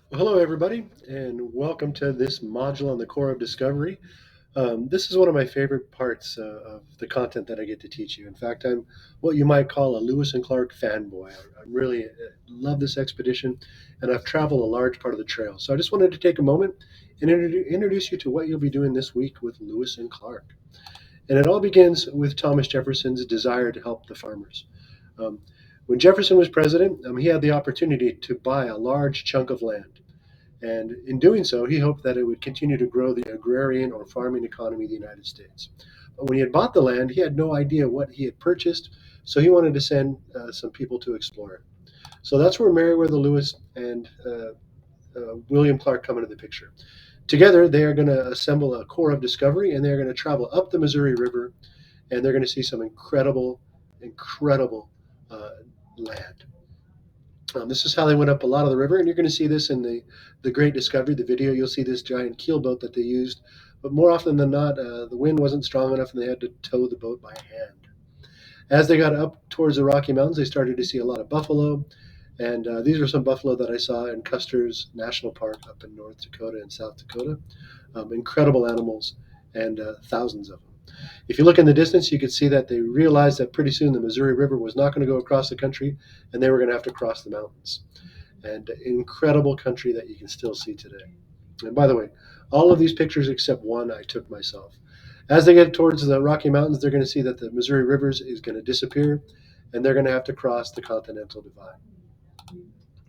Well, hello, everybody, and welcome to this module on the core of discovery. This is one of my favorite parts of the content that I get to teach you. In fact, I'm what you might call a Lewis and Clark fanboy. I really love this expedition, and I've traveled a large part of the trail. So I just wanted to take a moment and introduce you to what you'll be doing this week with Lewis and Clark. And it all begins with Thomas Jefferson's desire to help the farmers. Um, when Jefferson was president, he had the opportunity to buy a large chunk of land. And in doing so, he hoped that it would continue to grow the agrarian or farming economy of the United States. But when he had bought the land, he had no idea what he had purchased, so he wanted to send some people to explore it. So that's where Meriwether Lewis and William Clark come into the picture. Together, they are going to assemble a corps of discovery, and they're going to travel up the Missouri River, and they're going to see some incredible uh, land. This is how they went up a lot of the river, and you're going to see this in the Great Discovery, the video. You'll see this giant keel boat that they used, but more often than not, the wind wasn't strong enough, and they had to tow the boat by hand. As they got up towards the Rocky Mountains, they started to see a lot of buffalo, and these are some buffalo that I saw in Custer's National Park up in North Dakota and South Dakota. Incredible animals, and thousands of them. If you look in the distance, you could see that they realized that pretty soon the Missouri River was not going to go across the country, and they were going to have to cross the mountains. And incredible country that you can still see today. And by the way, all of these pictures except one I took myself. As they get towards the Rocky Mountains, they're going to see that the Missouri River is going to disappear, and they're going to have to cross the Continental Divide.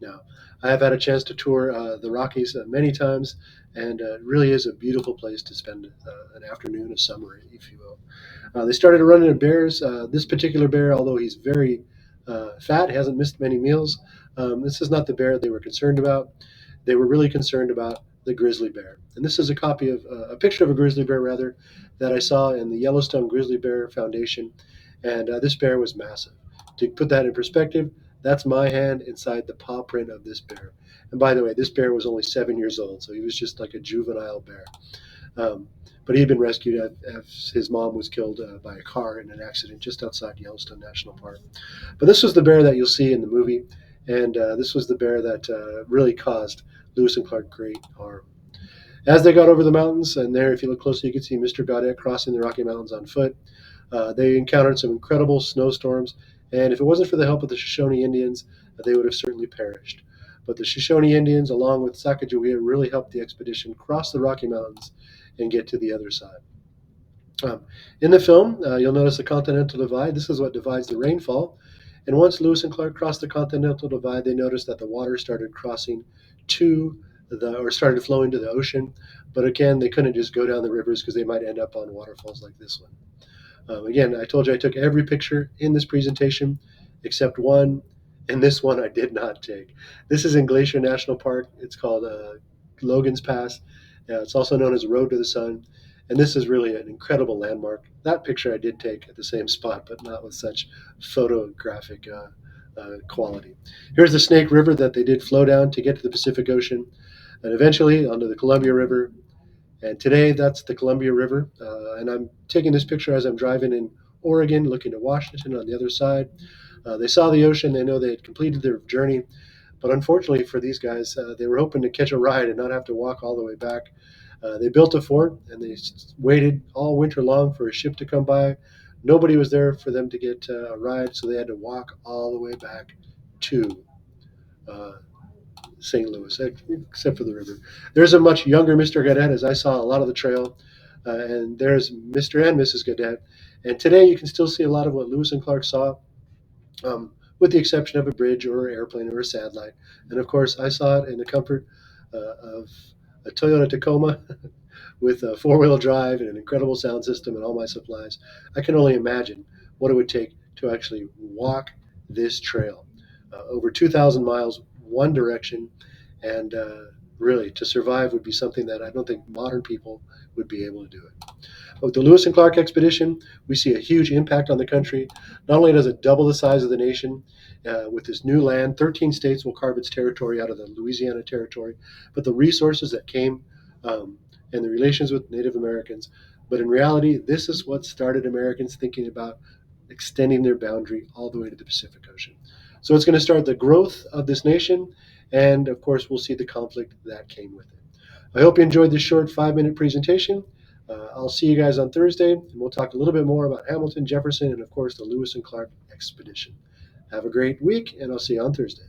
Now, I have had a chance to tour the Rockies many times, and it really is a beautiful place to spend an afternoon of summer, if you will. They started running into bears. This particular bear, although he's very fat, hasn't missed many meals. This is not the bear they were concerned about. They were really concerned about the grizzly bear. And this is a copy of a picture of a grizzly bear, rather, that I saw in the Yellowstone Grizzly Bear Foundation. And this bear was massive. To put that in perspective, that's my hand inside the paw print of this bear. And by the way, this bear was only 7 years old, so he was just like a juvenile bear. Um, but he had been rescued as his mom was killed by a car in an accident just outside Yellowstone National Park. But this was the bear that you'll see in the movie, and this was the bear that really caused Lewis and Clark great harm. As they got over the mountains, and there, if you look closely, you can see Mr. Gaudette crossing the Rocky Mountains on foot. They encountered some incredible snowstorms, and if it wasn't for the help of the Shoshone Indians, they would have certainly perished. But the Shoshone Indians, along with Sacagawea, really helped the expedition cross the Rocky Mountains and get to the other side. Um, in the film, you'll notice the Continental Divide. This is what divides the rainfall. And once Lewis and Clark crossed the Continental Divide, they noticed that the water started crossing to or started flowing to the ocean. But again, they couldn't just go down the rivers because they might end up on waterfalls like this one. Again, I told you I took every picture in this presentation except one, and this one I did not take. This is in Glacier National Park. It's called Logan's Pass. It's also known as Road to the Sun, and this is really an incredible landmark. That picture I did take at the same spot, but not with such photographic quality. Here's the Snake River that they did flow down to get to the Pacific Ocean, and eventually onto the Columbia River. And today, that's the Columbia River. And I'm taking this picture as I'm driving in Oregon, looking to Washington on the other side. They saw the ocean. They know they had completed their journey. But unfortunately for these guys, they were hoping to catch a ride and not have to walk all the way back. They built a fort and they waited all winter long for a ship to come by. Nobody was there for them to get a ride, so they had to walk all the way back to uh, St. Louis, except for the river. There's a much younger Mr. Gaudette, as I saw a lot of the trail, and there's Mr. and Mrs. Gaudette. And today you can still see a lot of what Lewis and Clark saw, with the exception of a bridge or an airplane or a satellite. And of course, I saw it in the comfort of a Toyota Tacoma with a four-wheel drive and an incredible sound system and all my supplies. I can only imagine what it would take to actually walk this trail over 2,000 miles one direction, and really to survive would be something that I don't think modern people would be able to do it. But with the Lewis and Clark expedition, we see a huge impact on the country. Not only does it double the size of the nation with this new land, 13 states will carve its territory out of the Louisiana Territory, but the resources that came and the relations with Native Americans. But in reality, this is what started Americans thinking about extending their boundary all the way to the Pacific Ocean. So it's going to start the growth of this nation, and of course, we'll see the conflict that came with it. I hope you enjoyed this short 5-minute presentation. I'll see you guys on Thursday, and we'll talk a little bit more about Hamilton, Jefferson, and of course, the Lewis and Clark expedition. Have a great week, and I'll see you on Thursday.